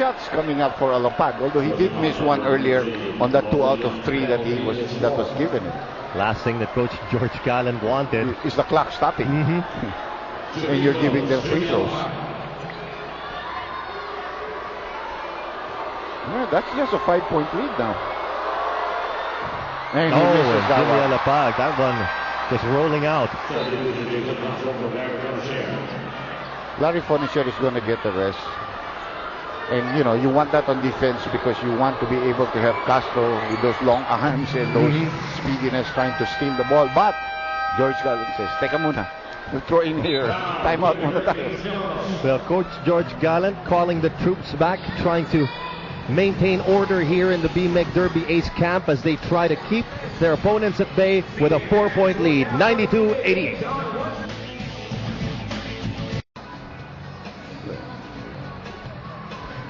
shots coming up for Alapag, although he did miss one earlier on that 2 out of 3 that was given him. Last thing that Coach George Gallant wanted is the clock stopping. And you're giving them free throws. Yeah, that's just a 5-point lead now. And he misses that Jimmy one. Alapag, that one just rolling out. Larry Fournier is going to get the rest. And, you know, you want that on defense because you want to be able to have Castro with those long arms and those speediness trying to steal the ball. But George Gallant says, teka muna. We'll throw in here. Timeout muna tayo. Well, Coach George Gallant calling the troops back, trying to maintain order here in the BMEC Derby Ace camp as they try to keep their opponents at bay with a 4-point lead, 92-88.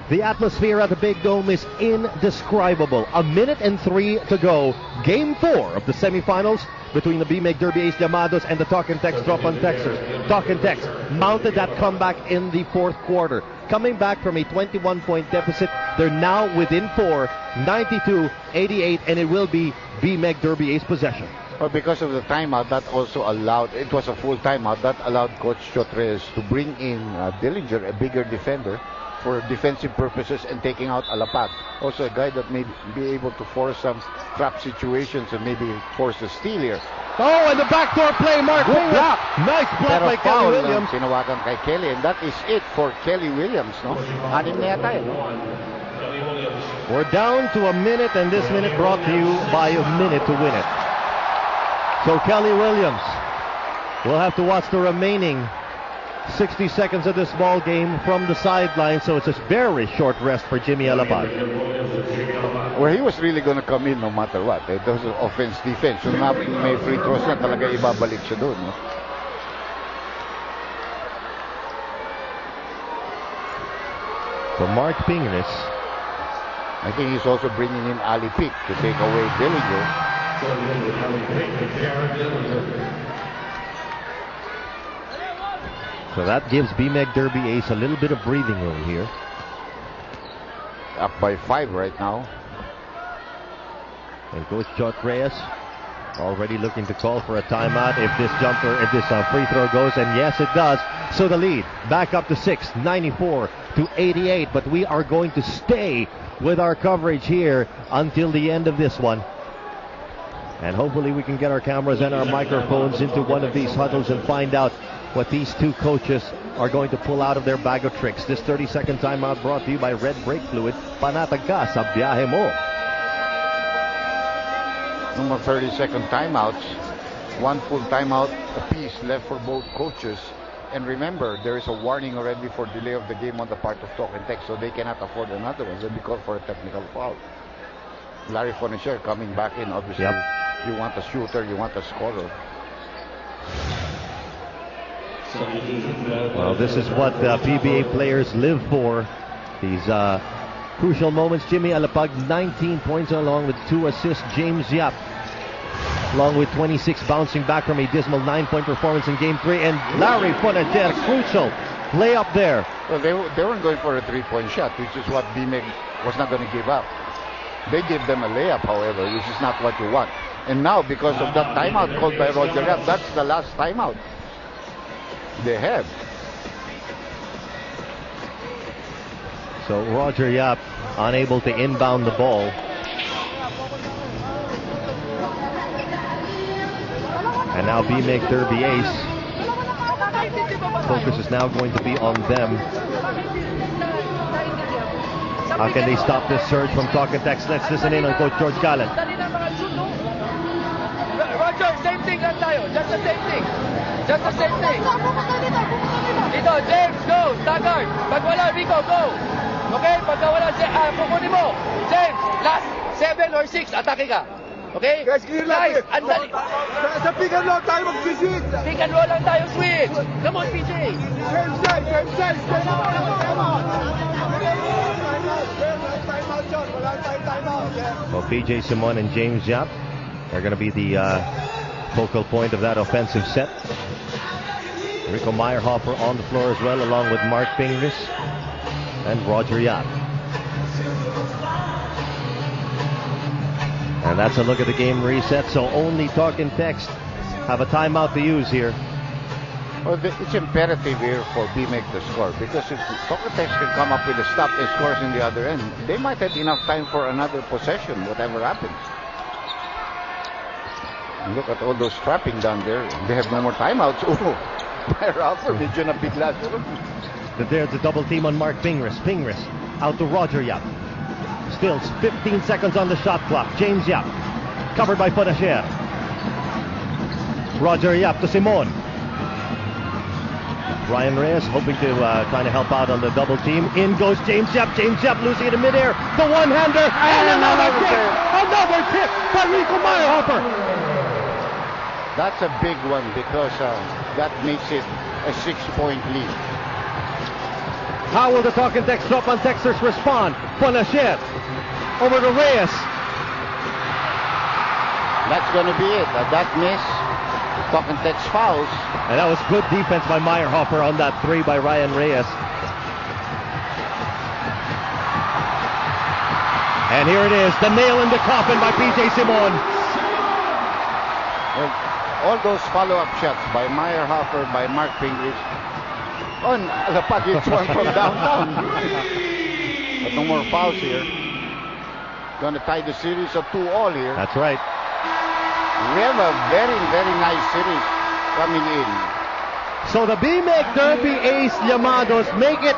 The atmosphere at the Big Dome is indescribable. 1 minute and 3 to go. Game 4 of the semifinals between the BMEC Derby Ace Llamados and the Talk and Text Drop on Texters. Talk and Text mounted that comeback in the fourth quarter. Coming back from a 21-point deficit, they're now within 4, 92-88, and it will be BMEC Derby Ace possession. Well, because of the timeout, that also allowed, it was a full timeout, that allowed Coach Chotres to bring in Dillinger, a bigger defender, for defensive purposes and taking out Alapag. Also a guy that may be able to force some trap situations and maybe force a steal here. Oh, and the backdoor play, Mark. Good block. Nice block by Kelly Williams. Sinawagan kay Kelly, and that is it for Kelly Williams, no? 6 na yata eh. We're down to 1 minute, and this minute brought to you by A Minute to Win It. So Kelly Williams will have to watch the remaining 60 seconds of this ball game from the sideline, so it's a very short rest for Jimmy Alapag. Well, he was really going to come in no matter what. It was offense, defense. So may free throws na talaga ibabalik siya doon. No? So Mark Pingris, I think he's also bringing in Ali Pick to take away Dillinger. so that gives BMEC Derby Ace a little bit of breathing room here. Up by 5 right now. And Coach George Reyes already looking to call for a timeout if this free throw goes, and yes it does. So the lead back up to 6, 94-88, but we are going to stay with our coverage here until the end of this one. And hopefully we can get our cameras and our microphones into one of these huddles and find out what these two coaches are going to pull out of their bag of tricks. This 30-second timeout brought to you by Red Brake Fluid. Panatag ka sa biyahe mo. No more 30-second timeouts. 1 full timeout apiece left for both coaches. And remember, there is a warning already for delay of the game on the part of Talk and Text, so they cannot afford another one. They'll be called for a technical foul. Larry Fournier coming back in, obviously. Yep. You want a shooter, you want a scorer. Well, this is what PBA players live for. These crucial moments. Jimmy Alapag, 19 points along with 2 assists. James Yap, along with 26, bouncing back from a dismal 9-point performance in Game 3. And Larry Fonager, crucial layup there. Well, they weren't going for a 3-point shot, which is what BMEC was not going to give up. They gave them a layup, however, which is not what you want. And now, because of that timeout called by Roger Yap, that's the last timeout they have. So Roger Yap unable to inbound the ball. And now BMEC Derby Ace. Focus is now going to be on them. How can they stop this surge from Talk and Text? Let's listen in on Coach George Gallant. Roger, same thing lang tayo. Just the same thing. Just the same thing. Dito, James, go. Stagger. Pag wala, Rico, go. Okay? Pagka wala, kukunin mo. James, last 7 or 6, atake ka. Okay? Guys, andali. Sa pick and roll tayo mag-switch. Pick and roll lang tayo, switch. Come on, PJ. Same size. Well, PJ Simon and James Yap are going to be the focal point of that offensive set. Rico Meyerhofer on the floor as well, along with Mark Pingris and Roger Yap. And that's a look at the game reset. So only Talk and Text have a timeout to use here. Well, it's imperative here for BMEC to score, because if Tocatex can come up with a stop and scores in the other end, they might have enough time for another possession, whatever happens. Look at all those trapping down there. They have no more timeouts. Oh, Ralpher, medyo nabigla. There's a double team on Mark Pingris. Pingris out to Roger Yap. Still 15 seconds on the shot clock. James Yap covered by Fonacier. Roger Yap to Simon. Ryan Reyes hoping to try to help out on the double team. In goes James Yap. James Yap losing it in midair. The one-hander. And another kick. Another kick by Rico Meyerhofer. That's a big one, because that makes it a 6-point lead. How will the Talk and Text drop on Texters respond? Fonacier over to Reyes. That's going to be it. That miss, Talk and Text fouls. And that was good defense by Meyerhofer on that three by Ryan Reyes. And here it is, the nail in the coffin by PJ Simon. Well, all those follow-up shots by Meyerhofer, by Mark Pingris. On Alapag hits one from downtown. But no more fouls here. Going to tie the series of 2-2 here. That's right. We have a very, very nice series coming in. So the BMEC Derby Ace Llamados make it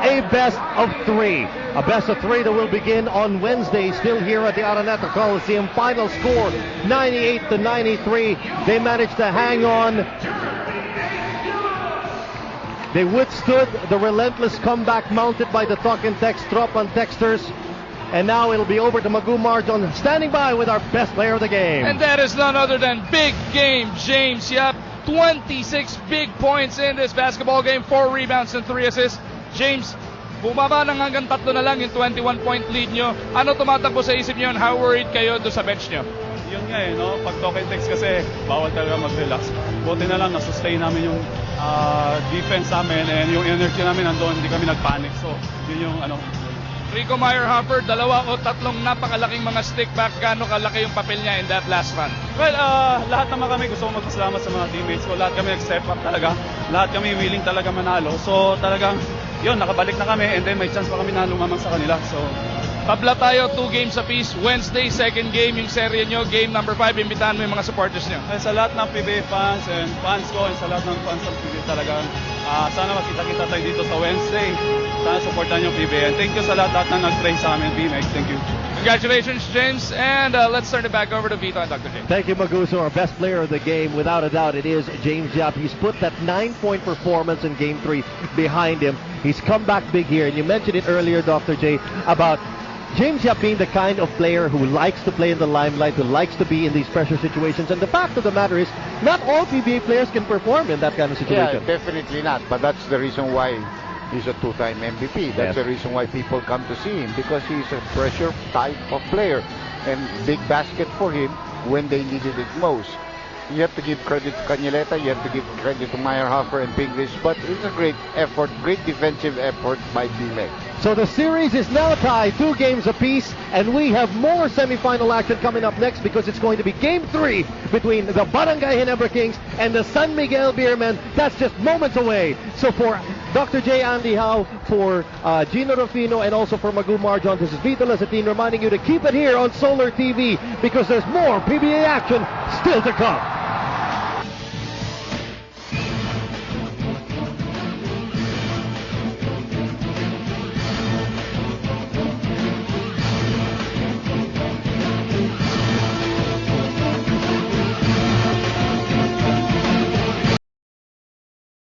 a best of three. A best of three that will begin on Wednesday, still here at the Araneta Coliseum. Final score 98-93. They managed to hang on. They withstood the relentless comeback mounted by the Talk and Text drop on Texters. And now it'll be over to Magoo Marjon, standing by with our best player of the game. And that is none other than big game James Yap. 26 big points in this basketball game, 4 rebounds and 3 assists. James, bumaba ng hanggang 3 na lang yung 21-point lead nyo. Ano tumatakbo sa isip nyo, and how worried kayo doon sa bench nyo? Yun nga no? Pag Talk and Text kasi, bawal talaga mag-relax. Buti na lang, nasustain namin yung defense namin, and yung energy namin nandoon, hindi kami nagpanic. So, yun yung Rico Meyerhofer, 2 o 3 napakalaking mga stick back. Gaano kalaki yung papel niya in that last run? Well, lahat naman kami gusto magpasalamat sa mga teammates ko. Lahat kami nag-step up talaga. Lahat kami willing talaga manalo. So talagang, yun, nakabalik na kami, and then may chance pa kami na lumamang sa kanila. So, tabla tayo, 2 games apiece. Wednesday, second game, yung serye nyo. Game number 5, imbitahan mo yung mga supporters nyo. Sa lahat ng PBA fans and fans ko, and sa lahat ng fans ng PBA talagang, sana makita-kita tayo dito sa Wednesday. Sana supportan yung PBA. And thank you sa lahat na nag-train sa amin, BMEC. Thank you. Congratulations, James. And let's turn it back over to Vito and Dr. J. Thank you, Maguso. Our best player of the game, without a doubt, it is James Yap. He's put that 9-point performance in Game 3 behind him. He's come back big here. And you mentioned it earlier, Dr. J, about James Yap being the kind of player who likes to play in the limelight, who likes to be in these pressure situations. And the fact of the matter is, not all PBA players can perform in that kind of situation. Yeah, definitely not. But that's the reason why he's a 2-time MVP. That's the reason why people come to see him, because he's a pressure type of player. And big basket for him when they needed it most. You have to give credit to Cañaleta, you have to give credit to Meyerhofer and Pingris, but it's a great effort, great defensive effort by BMEC. So the series is now tied 2 games apiece, and we have more semifinal action coming up next, because it's going to be Game 3 between the Barangay Ginebra Kings and the San Miguel Beermen. That's just moments away. So for Dr. J. Andy Howe, for Gino Rufino, and also for Magoo Marjon, this is Vito Lazatin reminding you to keep it here on Solar TV, because there's more PBA action still to come.